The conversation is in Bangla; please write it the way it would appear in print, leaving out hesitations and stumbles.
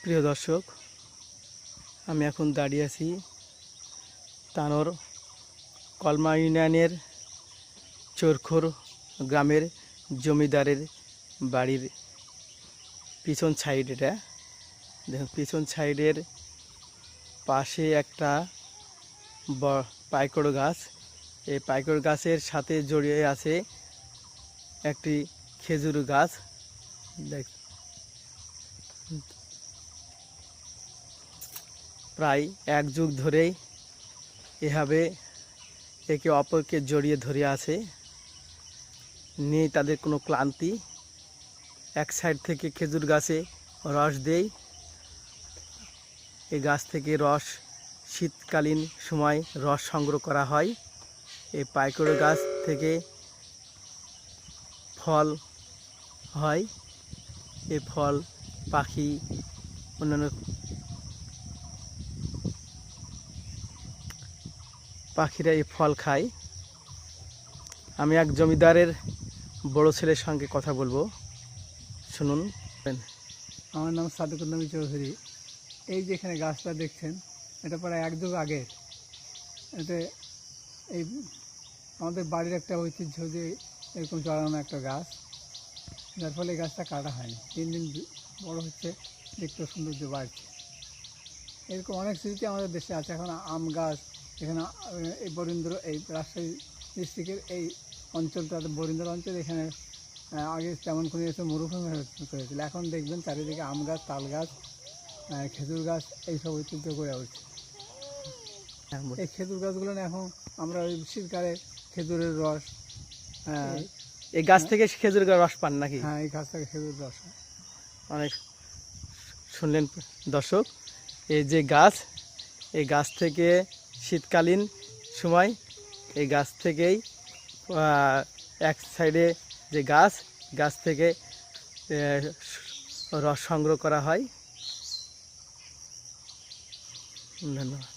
প্রিয় দর্শক, আমি এখন দাঁড়িয়ে আছি তানোর কলমা ইউনিয়নের চোরখোর গ্রামের জমিদারের বাড়ির পিছন সাইড। এটা দেখুন, পিছন সাইডের পাশে একটা পাইকড় গাছ। এই পাইকড় গাছের সাথে জড়িয়ে আছে একটি খেজুর গাছ। দেখ, প্রায় এক যুগ ধরেই এভাবে একে অপরকে জড়িয়ে ধরে আছে, নেই তাদের কোনো ক্লান্তি। এক সাইড থেকে খেজুর গাছে রস দেয়, এই গাছ থেকে রস শীতকালীন সময় রস সংগ্রহ করা হয়। এই পাইকড় গাছ থেকে ফল হয়, এই ফল পাখি অন্যান্য পাখিরা এই ফল খায়। আমি এক জমিদারের বড় ছেলের সঙ্গে কথা বলবো, শুনুন। আমার নাম সাদেকুল নবী চৌধুরী। এই যে এখানে গাছটা দেখছেন, এটা প্রায় এক যুগ আগের। এতে এই আমাদের বাড়ির একটা ঐতিহ্য যে এরকম জড়ানো একটা গাছ, যার ফলে এই গাছটা কাটা হয়নি। দিন দিন বড় হচ্ছে, দেখতে সৌন্দর্য বাড়ছে। এরকম অনেক স্মৃতি আমাদের দেশে আছে। এখন আম গাছ এখানে, এই বরিন্দ্র, এই রাজশাহী ডিস্ট্রিক্টের এই অঞ্চলটা বরিন্দ্র অঞ্চল। এখানে আগে তেমন কোনো এসে মরুভূমি হয়েছিল, এখন দেখবেন চারিদিকে আম গাছ, তাল গাছ, খেজুর গাছ, এইসব ঐতিহ্য গড়ে উঠছে। এই খেজুর গাছগুলো এখন আমরা ওই শীতকালে খেজুরের রস, এই গাছ থেকে খেজুর রস পান নাকি? হ্যাঁ, এই গাছ থেকে খেজুর রস। অনেক শুনলেন দর্শক, এই যে গাছ, এই গাছ থেকে শীতকালীন সময় এই গাছ থেকেই এক সাইডে যে গাছ থেকে রস সংগ্রহ করা হয়। ধন্যবাদ।